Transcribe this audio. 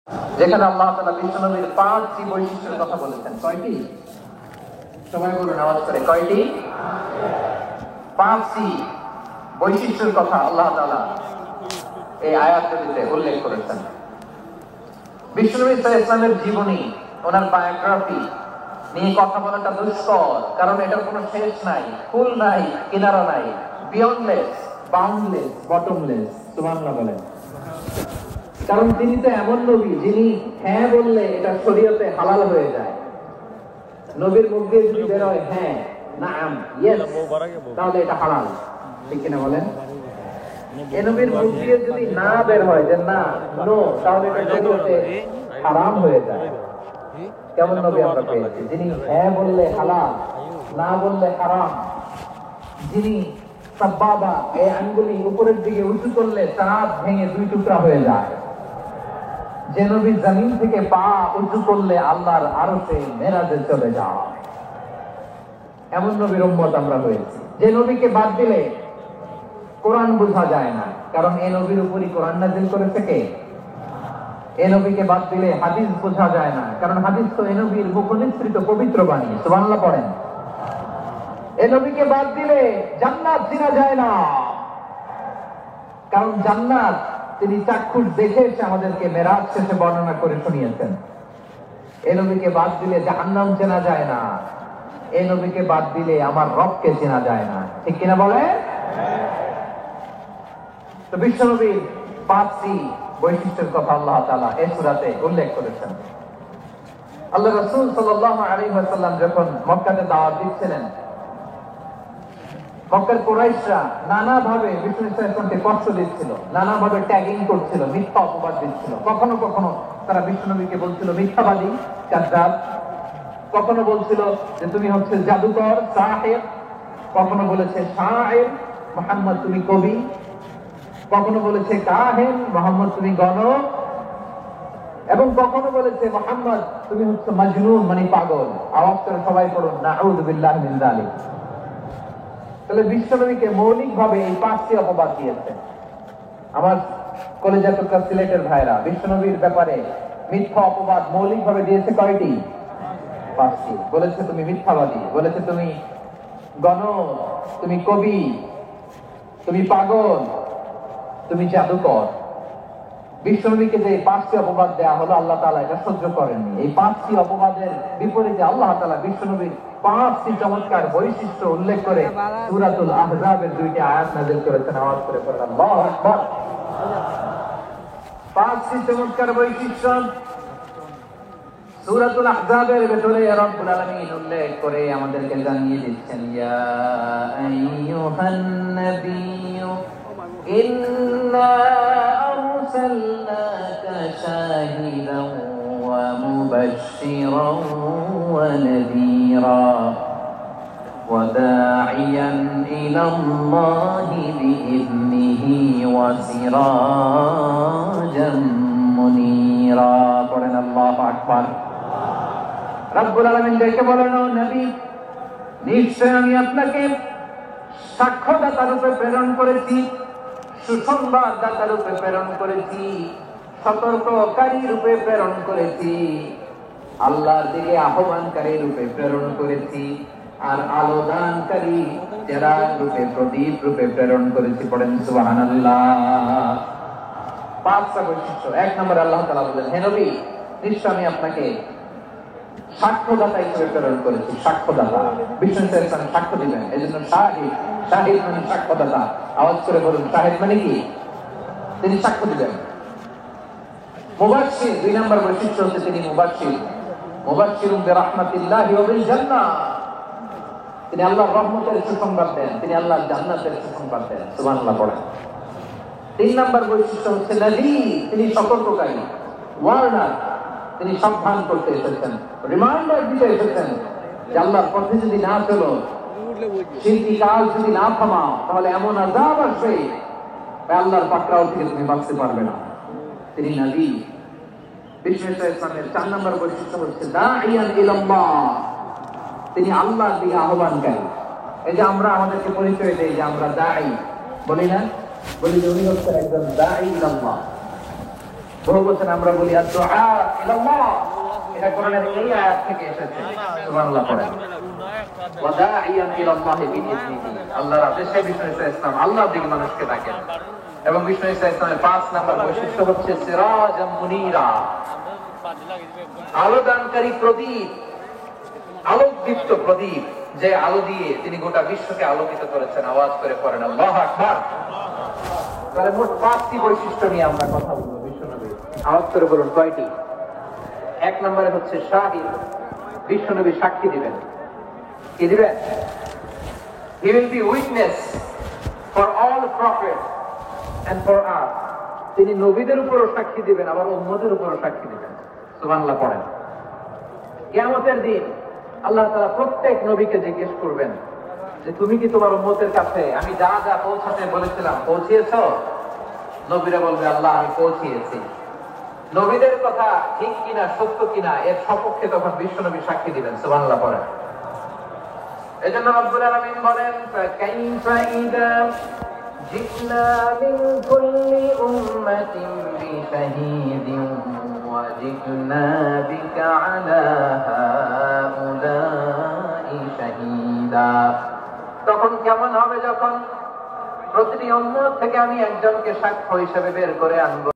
যেখানে আল্লাহ তাআলা বিশ্বনবীর 5টি বৈশিষ্ট্যের কথা বলেছেন। কয়টি? সবাই বলুন আওয়াজ করে, কয়টি? 5টি বৈশিষ্ট্যের কথা আল্লাহ তাআলা এই আয়াতটিতে উল্লেখ করেছেন। বিশ্বনবী সাল্লাল্লাহু আলাইহি ওয়াসাল্লামের জীবনী, ওনার বায়োগ্রাফি নিয়ে কথা বলাটা দুষ্কর, কারণ এটার কোনো শেষ নাই, ফুল নাই, কিনারা নাই, বিয়ন্ডলেস, বাউন্ডলেস, বটমলেস। সুবহানাল্লাহ বলেন। কারণ তিনি তো এমন নবী যিনি হ্যাঁ বললে এটা শরীয়তে হালাল হয়ে যায়। নবীর মুখ দিয়ে যদি বের হয় হ্যাঁ, নাম, ইয়েস, তাহলে এটা হালাল। ঠিক কিনা বলেন? এই নবীর মুখ দিয়ে যদি না বের হয় যে না, নো, তাহলে এটা শরীয়তে হারাম হয়ে যায়। কেমন নবী আমরা পেয়েছি যিনি হ্যাঁ বললে হালাল, না বললে হারাম, যিনি সাব্বাবা, এই আঙ্গুলি উপরের দিকে উঁচু করলে চাঁদ ভেঙে 2 টুকরা হয়ে যায়, যে নবী জমিন থেকে পা উঁচু করলে আল্লাহর আরশে মেরাজে চলে যায়। এমন নবীর উম্মত আমরা হয়েছি। যে নবীকে বাদ দিলে কোরআন বোঝা যায় না, কারণ এই নবীর উপরই কোরআন নাযিল করেছে কে? এই নবীকে বাদ দিলে হাদিস বোঝা যায় না, কারণ হাদিস তো এই নবীর মুখনিসৃত পবিত্র বাণী। সুবহানাল্লাহ পড়েন। এই নবীকে বাদ দিলে জান্নাত চেনা যায় না, কারণ জান্নাত তিনি চাক্ষুষ দেখে এসে আমাদেরকে মেরাজ শেষে বর্ণনা করে শুনিয়েছেন। এই নবীকে বাদ দিলে জাহান্নাম চেনা যায় না, এই নবীকে বাদ দিলে আমার রবকে চেনা যায় না। ঠিক কিনা বলে? তো বিশ্বনবীর 5টি বৈশিষ্ট্যের কথা আল্লাহ তাআলা এই সূরাতে উল্লেখ করেছেন। আল্লাহ রাসূল সাল্লাল্লাহু আলাইহি ওয়াসাল্লাম যখন মক্কাতে দাওয়াত দিচ্ছিলেন, মক্কার কুরাইশরা নানাভাবে বিষ্ণু ইসলামকে কষ্ট দিচ্ছিল, নানাভাবে ট্যাগিং করছিল, মিথ্যা অপবাদ দিচ্ছিল। কখনো কখনো তারা বিশ্বনবীকে বলছিল মিথ্যাবাদী, কাযযাব। কখনো বলছিল যে তুমি হচ্ছে জাদুকর, সাহির। কখনো বলেছে শায়ের, মুহাম্মদ তুমি কবি। কখনো বলেছে কাহিন, মুহাম্মদ তুমি গণক। এবং কখনো বলেছে মুহাম্মদ তুমি হচ্ছে মাজনুন, মানে পাগল। আওয়াজ করে সবাই পড়ুন, নাউযু বিল্লাহি মিন যালিক। তাহলে বিশ্বনবীকে মৌলিকভাবে এই 5টি অপবাদ দিয়েছে। আমার কলেজের টুকরা সিলেটের ভাইরা, বিশ্বনবীর ব্যাপারে মিথ্যা অপবাদ মৌলিকভাবে দিয়েছে কয়টি? 5টি। বলেছে তুমি মিথ্যাবাদী, বলেছে তুমি গণক, তুমি কবি, তুমি পাগল, তুমি জাদুকর। বিশ্বনবীকে যে 5টি অপবাদ দেয়া হলো, আল্লাহ তাআলা এটা সহ্য করেননি। এই 5টি অপবাদের বিপরীতে আল্লাহ তাআলা বিশ্বনবীর 5টি চমৎকার বৈশিষ্ট্য উল্লেখ করে সূরাতুল আহজাবের 2টি আয়াত নাযিল করেছেন। আওয়াজ করে পড়ুন আল্লাহু আকবার। 5টি চমৎকার বৈশিষ্ট্য সূরাতুল আহজাবের ভেতরে রব্বুল আলামিন উল্লেখ করে আমাদেরকে জানিয়ে দিচ্ছেন, ইয়া আইয়ুহান নাবিয়্যু ইন্না আরসালনাকা শাহিদান ওয়া মুবাশশিরান ওয়া নাযীরা ওয়া দাঈয়ান ইলাল্লাহি বিইذনিহি ওয়া সিরাজাম মুনীরা। পড়েন আল্লাহু আকবার। রব্বুল আলামিন ডেকে বলেন, ও নবী, নিশ্চয় আমি আপনাকে সাক্ষ্যদাতা রূপে প্রেরণ করেছি, সুসংবাদদাতা রূপে প্রেরণ করেছি, সতর্ককারী রূপে প্রেরণ করেছি, আল্লাহর দিকে আহ্বানকারী রূপে প্রেরণ করেছি, আর আলো দানকারী চেরাগ রূপে, প্রদীপ রূপে প্রেরণ করেছি। পড়েন সুবহানাল্লাহ। 5টা বৈশিষ্ট্য। 1 নম্বরে আল্লাহ তাআলা বলেন, হে নবী, নিশ্চয় আমি আপনাকে সাক্ষ্যদাতা হিসেবে প্রেরণ করেছি। সাক্ষ্যদাতা, বিষ্ণু ইসলাম সাক্ষ্য দিবেন, এই জন্য শাহিদ। শাহিদ মানে সাক্ষ্যদাতা। আওয়াজ করে বলুন, শাহিদ মানে কি? তিনি সাক্ষ্য দিবেন। মুবাশশির, 2 নম্বর বৈশিষ্ট্য হচ্ছে তিনি মুবাশশির। মুবাশশিরুন বিরাহমাতিল্লাহি ওয়া বিল জান্নাহ। তিনি আল্লাহর রহমতের সুসংবাদ দেন, তিনি আল্লাহর জান্নাতের সুসংবাদ দেন। সুবহানাল্লাহ পড়েন। 3 নম্বর বৈশিষ্ট্য হচ্ছে নাযীর, তিনি সতর্ককারী, ওয়ার্নার। তিনি সাবধান করতে এসেছেন, রিমাইন্ডার দিতে এসেছেন যে আল্লাহর পথে যদি না চলো, শিরকি কাজ যদি না থামাও, তাহলে এমন আযাব আসবে আল্লাহর পাকড়াও থেকে তুমি বাঁচতে পারবে না। তিনি নাযীর। বিষ্ণু ইসলামের 4 নম্বর বৈশিষ্ট্য হচ্ছে দাঈয়ান ইলাল্লাহ, তিনি আল্লাহর দিকে আহ্বানকারী। এই যে আমরা আমাদেরকে পরিচয় দেই যে আমরা দাঈ, বলি না? বলি যে উনি হচ্ছেন একজন দাঈ ইলাল্লাহ। বহু বছর আমরা বলি আদ-দুআ ইলাল্লাহ, এটা কোরআনের এই আয়াত থেকে এসেছে। সুবহানাল্লাহ পড়েন। ওয়া দাঈয়ান ইলাল্লাহি বিইذনিহি, আল্লাহর আদেশে বিষ্ণু ঈসা ইসলাম আল্লাহর দিকে মানুষকে ডাকেন। এবং বিষ্ণু ঈসা ইসলামের 5 নাম্বার বৈশিষ্ট্য হচ্ছে সিরাজাম মুনীরা, আলোদানকারী প্রদীপ, আলোকদীপ্ত প্রদীপ, যে আলো দিয়ে তিনি গোটা বিশ্বকে আলোকিত করেছেন। আওয়াজ করে পড়েন আল্লাহু আকবার। তাহলে মোট 5টি বৈশিষ্ট্য নিয়ে আমরা কথা বলবো বিশ্বনবী। আওয়াজ করে বলুন কয়টি? 1 নম্বরে হচ্ছে শাহিদ, বিশ্বনবী সাক্ষী দিবেন। কি দিবেন? He will be witness for all prophets and for us. তিনি নবীদের উপরও সাক্ষী দিবেন, আবার উম্মতের উপরও সাক্ষী দিবেন। সুবহানাল্লাহ পড়েন। কিয়ামতের দিন আল্লাহ তাআলা প্রত্যেক নবীকে জিজ্ঞেস করবেন যে তুমি কি তোমার উম্মতের কাছে আমি যা যা পৌঁছাতে বলেছিলাম পৌঁছিয়েছো? নবীরা বলবে আল্লাহ আমি পৌঁছিয়েছি। নবীদের কথা ঠিক কিনা, সত্য কিনা, এর সপক্ষে তখন বিশ্বনবী সাক্ষী দিবেন। সুবহানাল্লাহ পড়েন। এজন্য রব্বুল আলামিন বলেন কাইফা ইযা জিনা মিন কুল্লি উম্মাতিন বিশাহীদিন ওয়া জিনা বিকা আলা হাউলাই শাহীদা। তখন কেমন হবে যখন প্রতিটি উম্মত থেকে আমি একজনকে সাক্ষ্য হিসেবে বের করে আনবো।